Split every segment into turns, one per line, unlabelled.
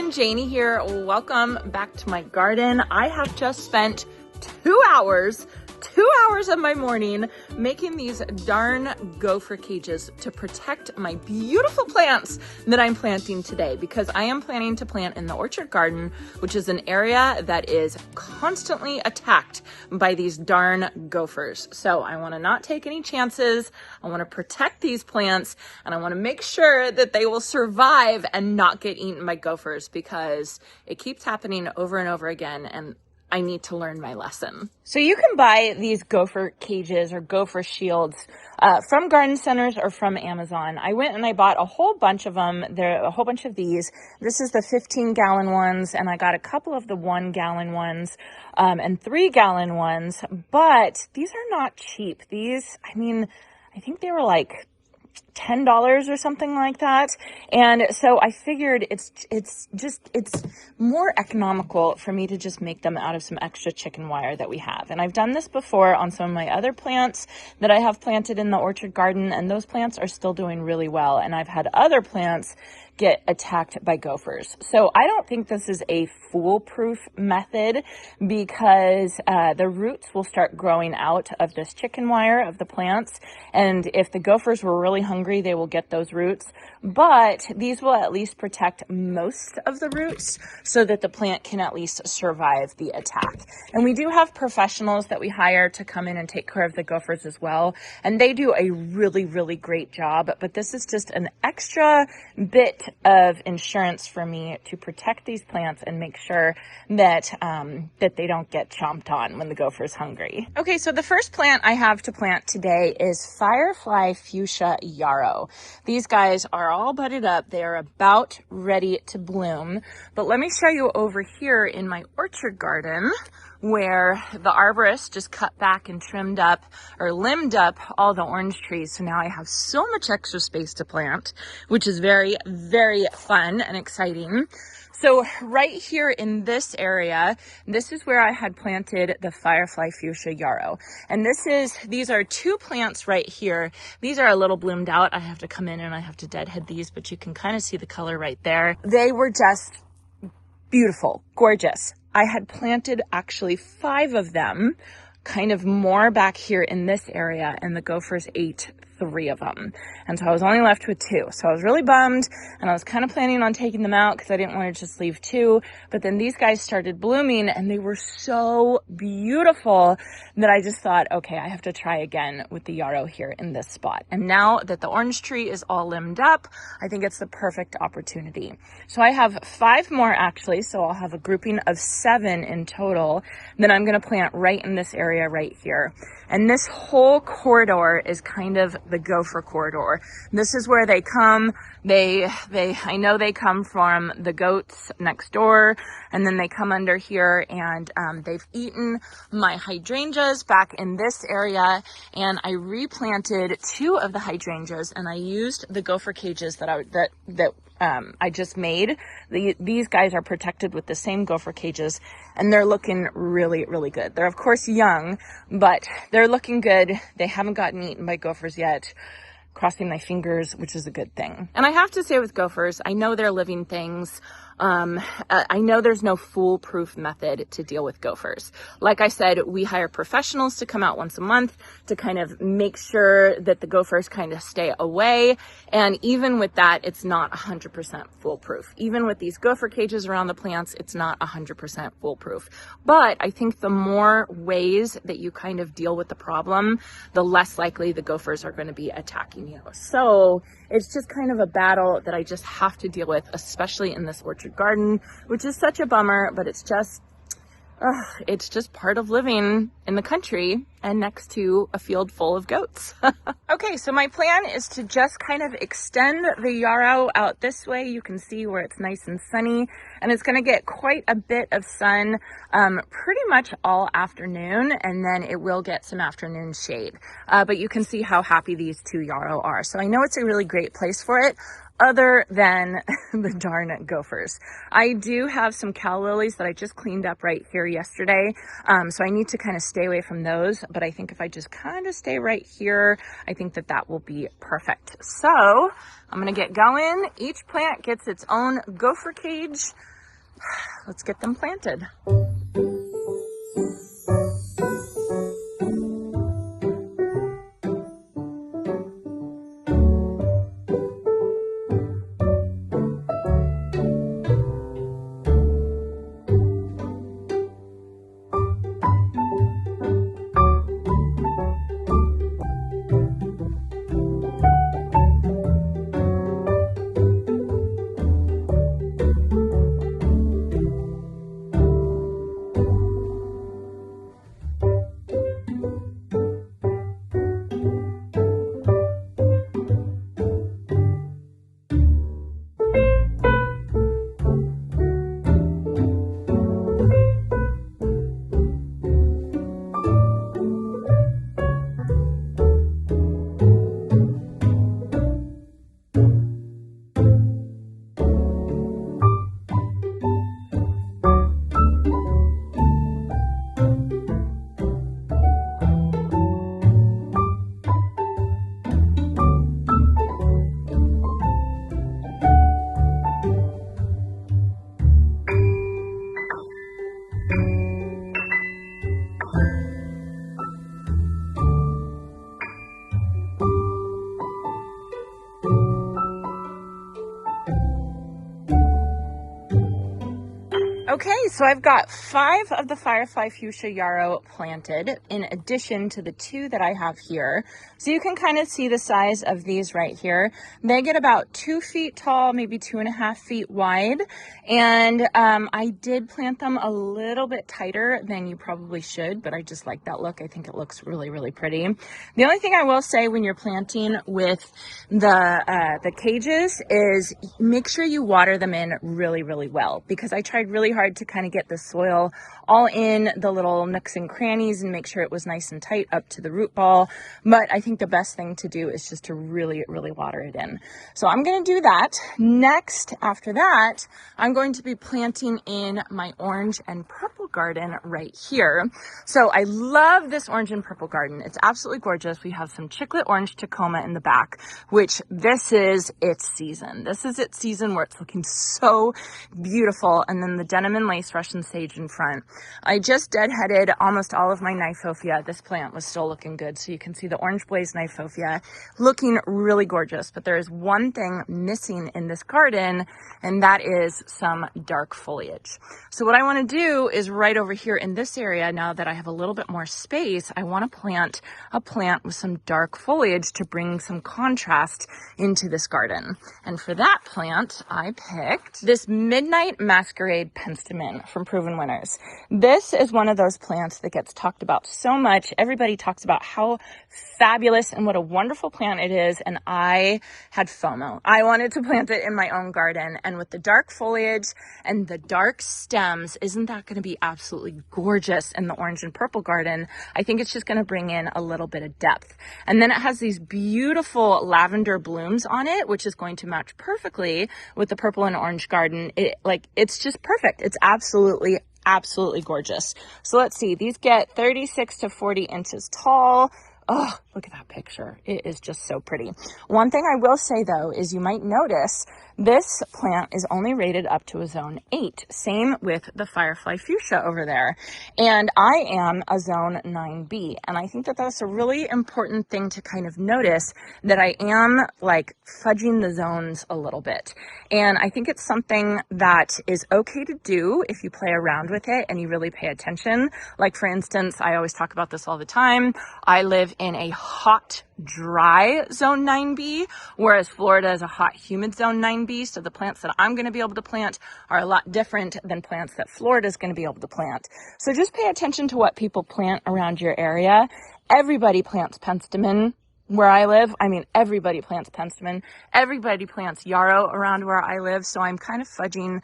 everyone, Janie here. Welcome back to my garden. I have just spent 2 hours of my morning making these darn gopher cages to protect my beautiful plants that I'm planting today, because I am planning to plant in the orchard garden, which is an area that is constantly attacked by these darn gophers. So I want to not take any chances. I want to protect these plants, and I want to make sure that they will survive and not get eaten by gophers, because it keeps happening over and over again, and I need to learn my lesson. So you can buy these gopher cages or gopher shields from garden centers or from Amazon. I went and I bought a whole bunch of them. There are a whole bunch of these. This is the 15-gallon ones, and I got a couple of the 1-gallon ones and 3-gallon ones, but these are not cheap. These, I mean, I think they were like $10 or something like that. And so I figured it's more economical for me to just make them out of some extra chicken wire that we have. And I've done this before on some of my other plants that I have planted in the orchard garden, and those plants are still doing really well. And I've had other plants get attacked by gophers. So I don't think this is a foolproof method, because the roots will start growing out of this chicken wire of the plants. And if the gophers were really hungry, they will get those roots. But these will at least protect most of the roots so that the plant can at least survive the attack. And we do have professionals that we hire to come in and take care of the gophers as well. And they do a really, really great job. But this is just an extra bit of insurance for me to protect these plants and make sure that that they don't get chomped on when the gopher's hungry. Okay, so the first plant I have to plant today is Firefly Fuchsia Yarrow. These guys are all budded up. They are about ready to bloom. But let me show you over here in my orchard garden, where the arborist just cut back and trimmed up or limbed up all the orange trees. So now I have so much extra space to plant, which is very, very fun and exciting. So right here in this area, this is where I had planted the Firefly Fuchsia Yarrow. And these are 2 plants right here. These are a little bloomed out. I have to come in and I have to deadhead these, but you can kind of see the color right there. They were just beautiful, gorgeous. I had planted actually 5 of them, kind of more back here in this area, and the gophers ate 3 of them. And so I was only left with 2. So I was really bummed, and I was kind of planning on taking them out because I didn't want to just leave 2. But then these guys started blooming, and they were so beautiful that I just thought, okay, I have to try again with the yarrow here in this spot. And now that the orange tree is all limbed up, I think it's the perfect opportunity. So I have 5 more actually, so I'll have a grouping of 7 in total that I'm going to plant right in this area right here. And this whole corridor is kind of the gopher corridor. This is where they come. I know they come from the goats next door, and then they come under here, and they've eaten my hydrangeas back in this area, and I replanted 2 of the hydrangeas, and I used the gopher cages that I just made. These guys are protected with the same gopher cages, and they're looking really, really good. They're of course young, but they're looking good. They haven't gotten eaten by gophers yet. Crossing my fingers, which is a good thing. And I have to say with gophers, I know they're living things. I know there's no foolproof method to deal with gophers. Like I said, we hire professionals to come out once a month to kind of make sure that the gophers kind of stay away. And even with that, it's not 100% foolproof. Even with these gopher cages around the plants, it's not 100% foolproof. But I think the more ways that you kind of deal with the problem, the less likely the gophers are going to be attacking you. So it's just kind of a battle that I just have to deal with, especially in this orchard garden, which is such a bummer, but it's just part of living in the country and next to a field full of goats. Okay, so my plan is to just kind of extend the yarrow out this way. You can see where it's nice and sunny, and it's going to get quite a bit of sun pretty much all afternoon, and then it will get some afternoon shade. But you can see how happy these 2 yarrow are. So I know it's a really great place for it, other than the darn gophers. I do have some calla lilies that I just cleaned up right here yesterday. So I need to kind of stay away from those, but I think if I just kind of stay right here, I think that that will be perfect. So I'm gonna get going. Each plant gets its own gopher cage. let's get them planted. Okay, so I've got 5 of the Firefly Fuchsia Yarrow planted in addition to the 2 that I have here. So you can kind of see the size of these right here. They get about 2 feet tall, maybe 2.5 feet wide. And I did plant them a little bit tighter than you probably should, but I just like that look. I think it looks really, really pretty. The only thing I will say when you're planting with the cages is make sure you water them in really, really well, because I tried really hard to kind of get the soil all in the little nooks and crannies and make sure it was nice and tight up to the root ball. But I think the best thing to do is just to really, really water it in. So I'm going to do that. Next, after that, I'm going to be planting in my orange and purple garden right here. So I love this orange and purple garden. It's absolutely gorgeous. We have some chiclet orange Tacoma in the back, which this is its season. This is its season where it's looking so beautiful. And then the denim and lace Russian sage in front. I just deadheaded almost all of my Kniphofia. This plant was still looking good. So you can see the orange blaze Kniphofia looking really gorgeous. But there is one thing missing in this garden, and that is some dark foliage. So what I want to do is right over here in this area, now that I have a little bit more space, I want to plant a plant with some dark foliage to bring some contrast into this garden. And for that plant, I picked this Midnight Masquerade Penstemon from Proven Winners. This is one of those plants that gets talked about so much. Everybody talks about how fabulous and what a wonderful plant it is, and I had FOMO. I wanted to plant it in my own garden, and with the dark foliage and the dark stems, isn't that going to be absolutely gorgeous in the orange and purple garden? I think it's just going to bring in a little bit of depth. And then it has these beautiful lavender blooms on it, which is going to match perfectly with the purple and orange garden. It's just perfect. It's absolutely gorgeous. So let's see, these get 36 to 40 inches tall. Oh, look at that picture. It is just so pretty. One thing I will say though, is you might notice this plant is only rated up to a zone 8. Same with the Firefly Fuchsia over there. And I am a zone 9B. And I think that that's a really important thing to kind of notice, that I am like fudging the zones a little bit. And I think it's something that is okay to do if you play around with it and you really pay attention. Like for instance, I always talk about this all the time. I live in a hot, dry zone 9B, whereas Florida is a hot, humid zone 9B. So the plants that I'm going to be able to plant are a lot different than plants that Florida is going to be able to plant. So just pay attention to what people plant around your area. Everybody plants Penstemon where I live. I mean, everybody plants Penstemon. Everybody plants Yarrow around where I live. So I'm kind of fudging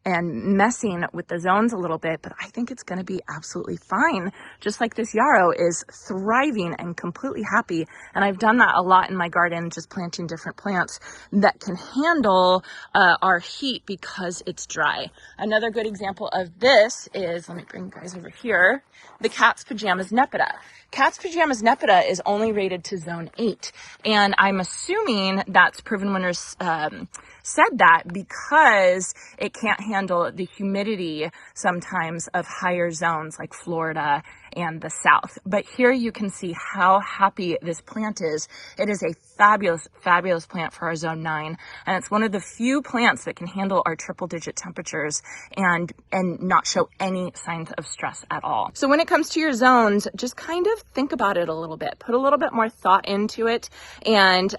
and messing with the zones a little bit, but I think it's going to be absolutely fine. Just like this Yarrow is thriving and completely happy. And I've done that a lot in my garden, just planting different plants that can handle our heat because it's dry. Another good example of this is, let me bring you guys over here, the Cat's Pajamas Nepeta. Cat's Pajamas Nepeta is only rated to zone 8. And I'm assuming that's Proven Winners said that because it can't handle the humidity sometimes of higher zones like Florida and the South. But here you can see how happy this plant is. It is a fabulous, fabulous plant for our zone 9. And it's one of the few plants that can handle our triple digit temperatures and not show any signs of stress at all. So when it comes to your zones, just kind of think about it a little bit, put a little bit more thought into it, and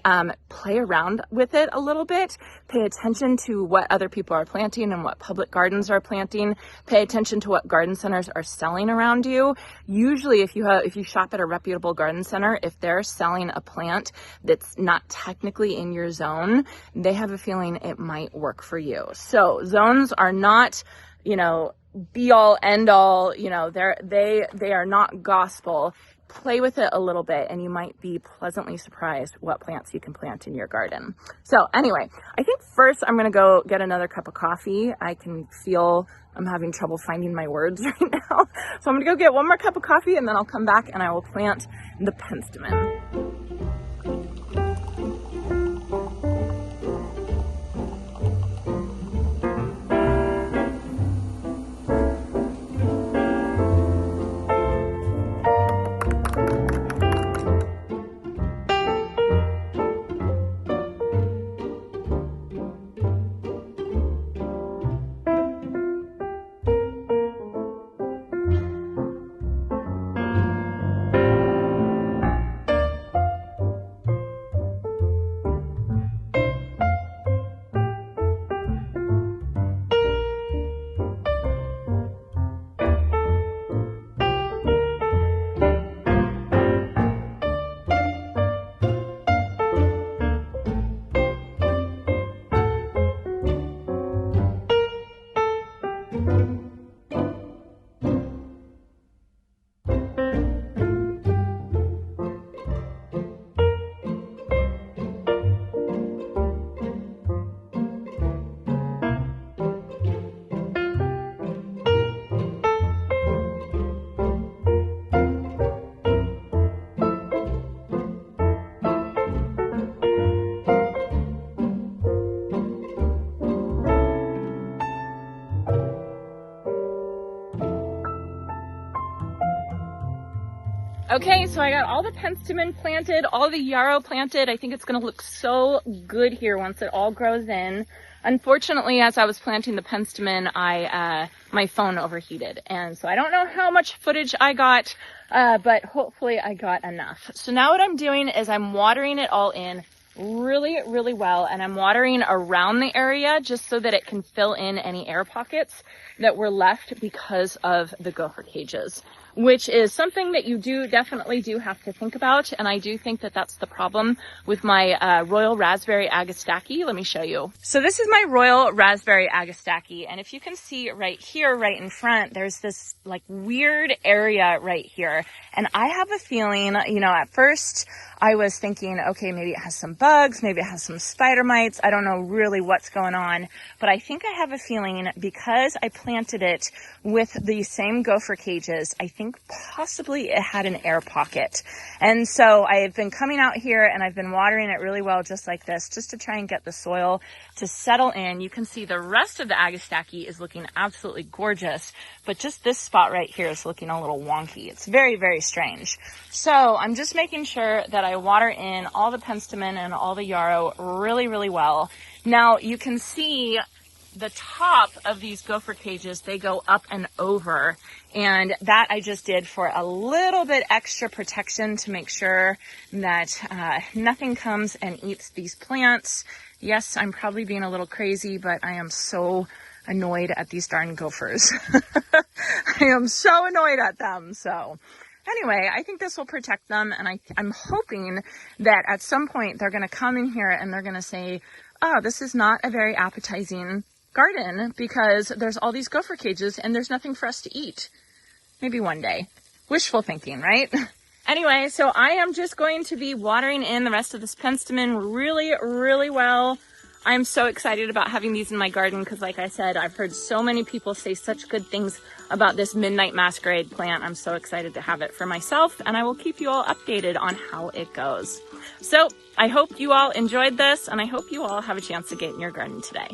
play around with it a little bit. Pay attention to what other people are planting and what public gardens are planting. Pay attention to what garden centers are selling around you. Usually if you shop at a reputable garden center, if they're selling a plant that's not technically in your zone, they have a feeling it might work for you. So zones are not, be all end all, they are not gospel. Play with it a little bit and you might be pleasantly surprised what plants you can plant in your garden. So anyway, I think first I'm going to go get another cup of coffee. I can feel I'm having trouble finding my words right now. So I'm going to go get one more cup of coffee and then I'll come back and I will plant the Penstemon. Okay, so I got all the Penstemon planted, all the Yarrow planted. I think it's going to look so good here once it all grows in. Unfortunately, as I was planting the Penstemon, my phone overheated. And so I don't know how much footage I got, but hopefully I got enough. So now what I'm doing is I'm watering it all in really, really well. And I'm watering around the area just so that it can fill in any air pockets that were left because of the gopher cages, which is something that you definitely have to think about. And I do think that that's the problem with my Royal Raspberry Agastache. Let me show you. So this is my Royal Raspberry Agastache. And if you can see right here, right in front, there's this like weird area right here. And I have a feeling, at first I was thinking, okay, maybe it has some bugs, maybe it has some spider mites. I don't know really what's going on, but I think I have a feeling because I planted it with the same gopher cages, I think possibly it had an air pocket. And so I have been coming out here and I've been watering it really well, just like this, just to try and get the soil to settle in. You can see the rest of the Agastache is looking absolutely gorgeous, but just this spot right here is looking a little wonky. It's very, very strange. So I'm just making sure that I water in all the Penstemon and all the Yarrow really, really well. Now you can see the top of these gopher cages, they go up and over, and that I just did for a little bit extra protection to make sure that nothing comes and eats these plants. Yes, I'm probably being a little crazy, but I am so annoyed at these darn gophers. I am so annoyed at them. So anyway, I think this will protect them, and I'm hoping that at some point they're going to come in here and they're going to say, oh, this is not a very appetizing garden because there's all these gopher cages and there's nothing for us to eat. Maybe one day. Wishful thinking, right? Anyway, so I am just going to be watering in the rest of this Penstemon really, really well. I'm so excited about having these in my garden because, like I said, I've heard so many people say such good things about this Midnight Masquerade plant. I'm so excited to have it for myself, and I will keep you all updated on how it goes. So I hope you all enjoyed this, and I hope you all have a chance to get in your garden today.